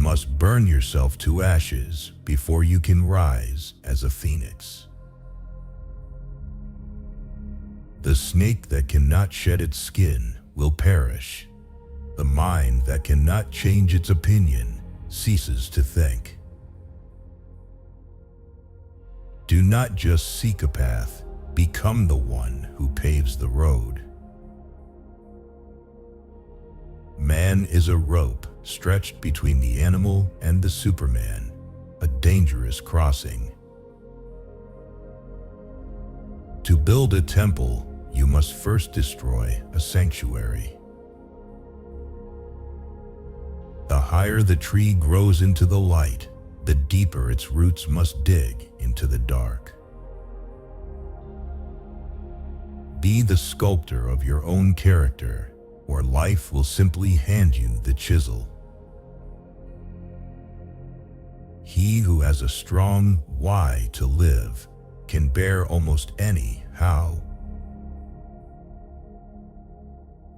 must burn yourself to ashes before you can rise as a phoenix. The snake that cannot shed its skin will perish. The mind that cannot change its opinion ceases to think. Do not just seek a path, become the one who paves the road. Man is a rope stretched between the animal and the Superman, a dangerous crossing. To build a temple, you must first destroy a sanctuary. The higher the tree grows into the light, the deeper its roots must dig into the dark. Be the sculptor of your own character, or life will simply hand you the chisel. He who has a strong why to live can bear almost any how.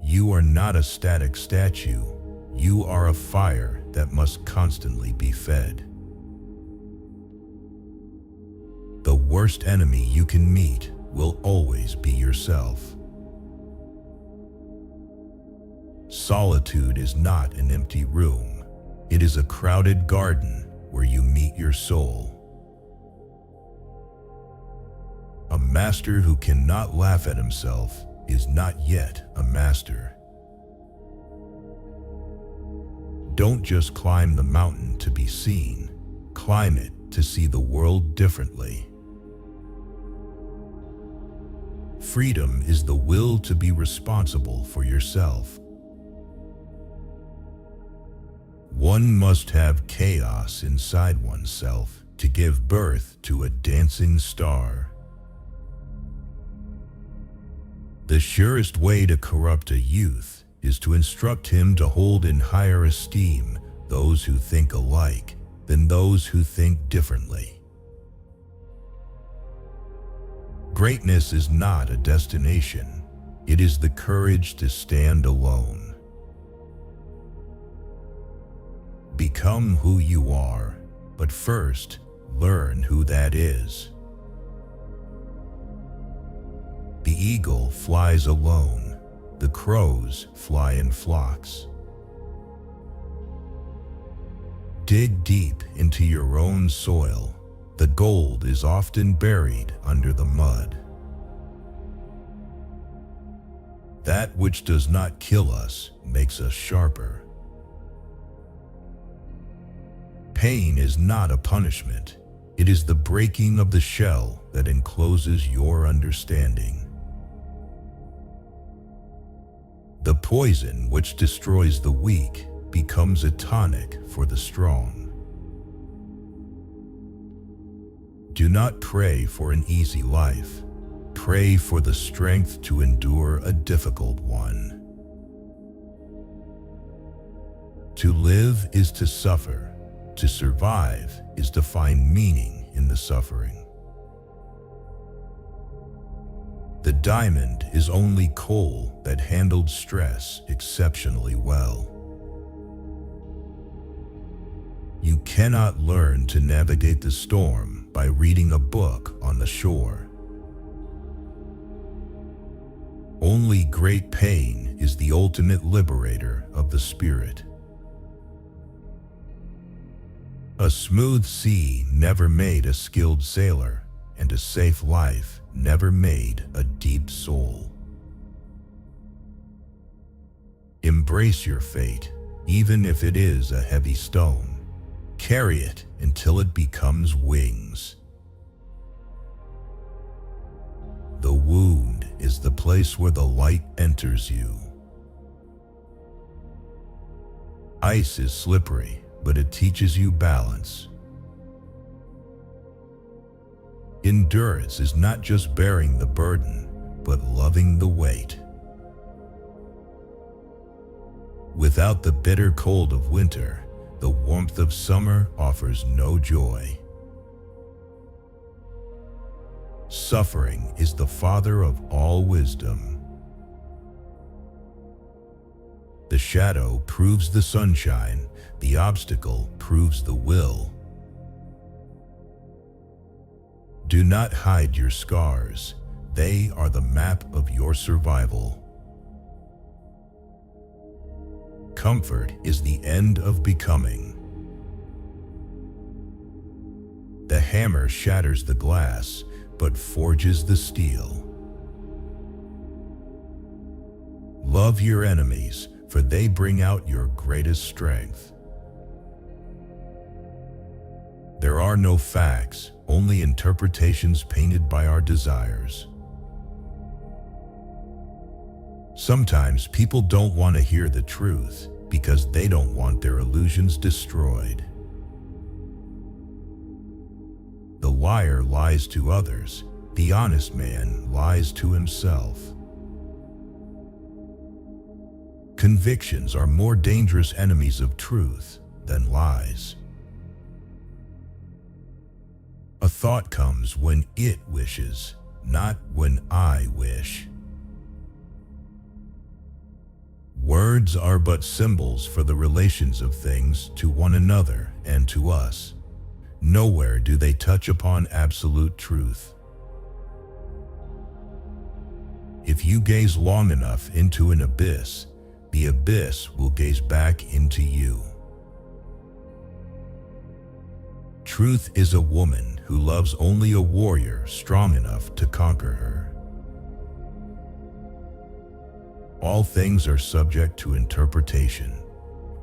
You are not a static statue. You are a fire that must constantly be fed. The worst enemy you can meet will always be yourself. Solitude is not an empty room. It is a crowded garden where you meet your soul. A master who cannot laugh at himself is not yet a master. Don't just climb the mountain to be seen. Climb it to see the world differently. Freedom is the will to be responsible for yourself. One must have chaos inside oneself to give birth to a dancing star. The surest way to corrupt a youth is to instruct him to hold in higher esteem those who think alike than those who think differently. Greatness is not a destination. It is the courage to stand alone. Become who you are, but first, learn who that is. The eagle flies alone. The crows fly in flocks. Dig deep into your own soil. The gold is often buried under the mud. That which does not kill us makes us sharper. Pain is not a punishment. It is the breaking of the shell that encloses your understanding. The poison which destroys the weak becomes a tonic for the strong. Do not pray for an easy life. Pray for the strength to endure a difficult one. To live is to suffer. To survive is to find meaning in the suffering. The diamond is only coal that handled stress exceptionally well. You cannot learn to navigate the storm by reading a book on the shore. Only great pain is the ultimate liberator of the spirit. A smooth sea never made a skilled sailor, and a safe life never made a deep soul. Embrace your fate, even if it is a heavy stone. Carry it until it becomes wings. The wound is the place where the light enters you. Ice is slippery, but it teaches you balance. Endurance is not just bearing the burden, but loving the weight. Without the bitter cold of winter, the warmth of summer offers no joy. Suffering is the father of all wisdom. The shadow proves the sunshine. The obstacle proves the will. Do not hide your scars. They are the map of your survival. Comfort is the end of becoming. The hammer shatters the glass, but forges the steel. Love your enemies, for they bring out your greatest strength. There are no facts, only interpretations painted by our desires. Sometimes people don't want to hear the truth because they don't want their illusions destroyed. The liar lies to others, the honest man lies to himself. Convictions are more dangerous enemies of truth than lies. A thought comes when it wishes, not when I wish. Words are but symbols for the relations of things to one another and to us. Nowhere do they touch upon absolute truth. If you gaze long enough into an abyss, the abyss will gaze back into you. Truth is a woman who loves only a warrior strong enough to conquer her. All things are subject to interpretation.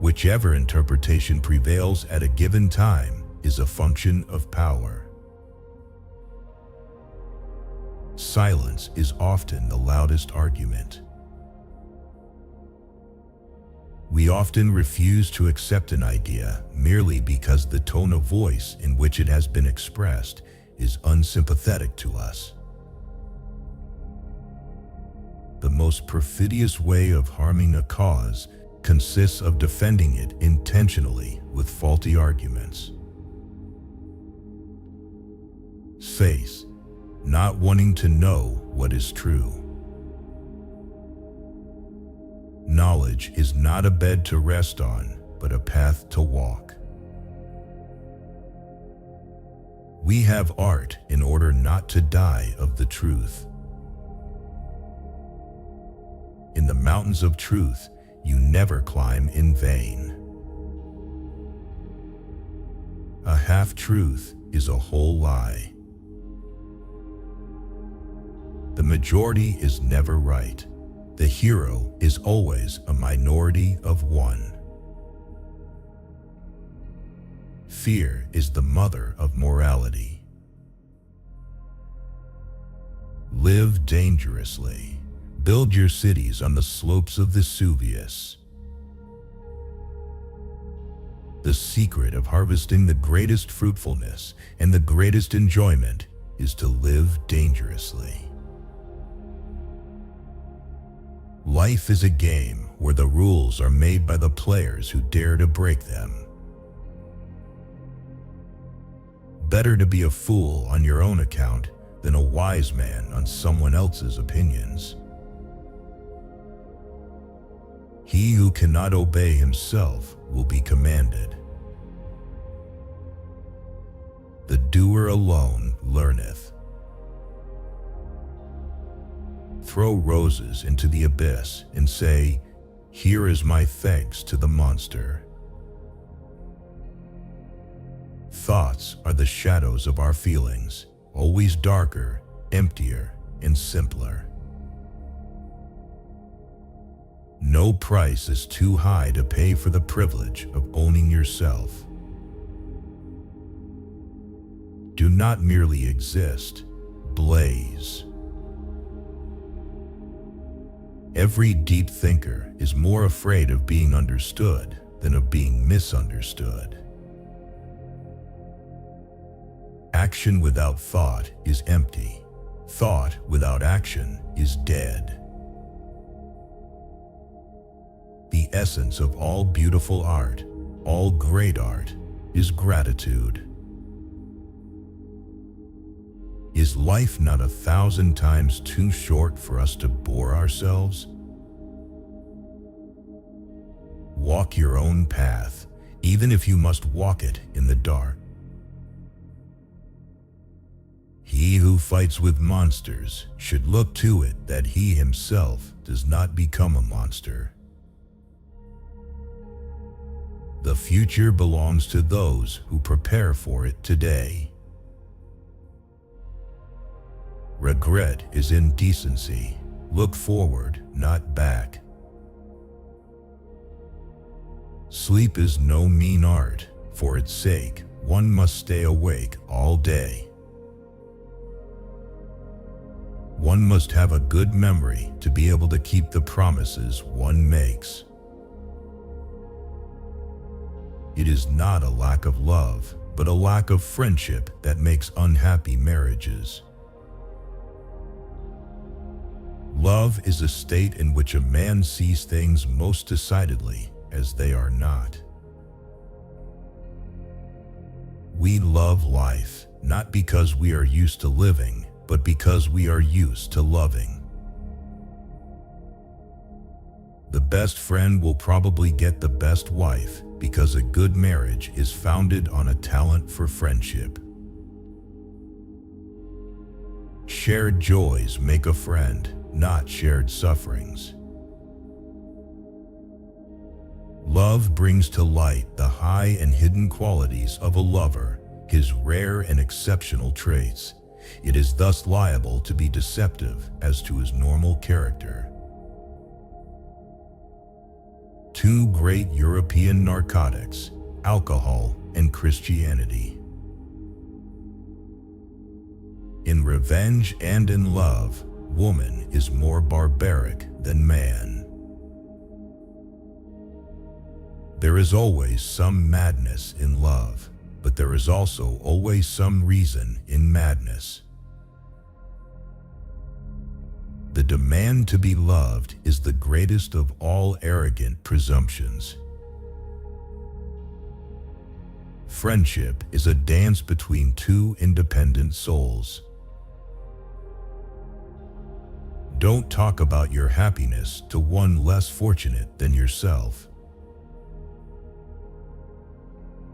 Whichever interpretation prevails at a given time is a function of power. Silence is often the loudest argument. We often refuse to accept an idea merely because the tone of voice in which it has been expressed is unsympathetic to us. The most perfidious way of harming a cause consists of defending it intentionally with faulty arguments. Faith, not wanting to know what is true. Knowledge is not a bed to rest on, but a path to walk. We have art in order not to die of the truth. In the mountains of truth, you never climb in vain. A half-truth is a whole lie. The majority is never right. The hero is always a minority of one. Fear is the mother of morality. Live dangerously. Build your cities on the slopes of Vesuvius. The secret of harvesting the greatest fruitfulness and the greatest enjoyment is to live dangerously. Life is a game where the rules are made by the players who dare to break them. Better to be a fool on your own account than a wise man on someone else's opinions. He who cannot obey himself will be commanded. The doer alone learneth. Throw roses into the abyss and say, "Here is my thanks to the monster." Thoughts are the shadows of our feelings, always darker, emptier, and simpler. No price is too high to pay for the privilege of owning yourself. Do not merely exist, blaze. Every deep thinker is more afraid of being understood than of being misunderstood. Action without thought is empty. Thought without action is dead. The essence of all beautiful art, all great art, is gratitude. Is life not 1,000 times too short for us to bore ourselves? Walk your own path. even if you must walk it in the dark. He who fights with monsters should look to it that he himself does not become a monster. The future belongs to those who prepare for it today. Regret is indecency. Look forward, not back. Sleep is no mean art. For its sake, one must stay awake all day. One must have a good memory to be able to keep the promises one makes. It is not a lack of love, but a lack of friendship that makes unhappy marriages. Love is a state in which a man sees things most decidedly as they are not. We love life, not because we are used to living, but because we are used to loving. The best friend will probably get the best wife because a good marriage is founded on a talent for friendship. Shared joys make a friend, not shared sufferings. Love brings to light the high and hidden qualities of a lover, his rare and exceptional traits. It is thus liable to be deceptive as to his normal character. Two great European narcotics, alcohol and Christianity. In revenge and in love, woman is more barbaric than man. There is always some madness in love, but there is also always some reason in madness. The demand to be loved is the greatest of all arrogant presumptions. Friendship is a dance between two independent souls. Don't talk about your happiness to one less fortunate than yourself.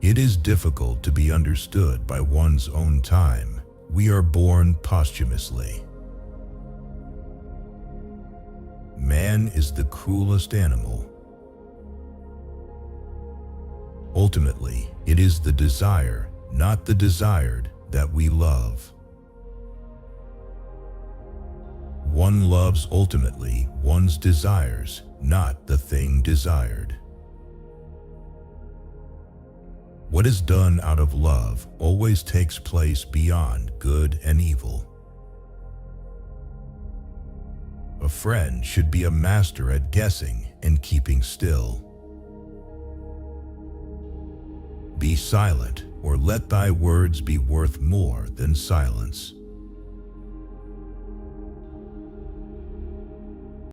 It is difficult to be understood by one's own time. We are born posthumously. Man is the cruelest animal. Ultimately, it is the desire, not the desired, that we love. One loves ultimately one's desires, not the thing desired. What is done out of love always takes place beyond good and evil. A friend should be a master at guessing and keeping still. Be silent, or let thy words be worth more than silence.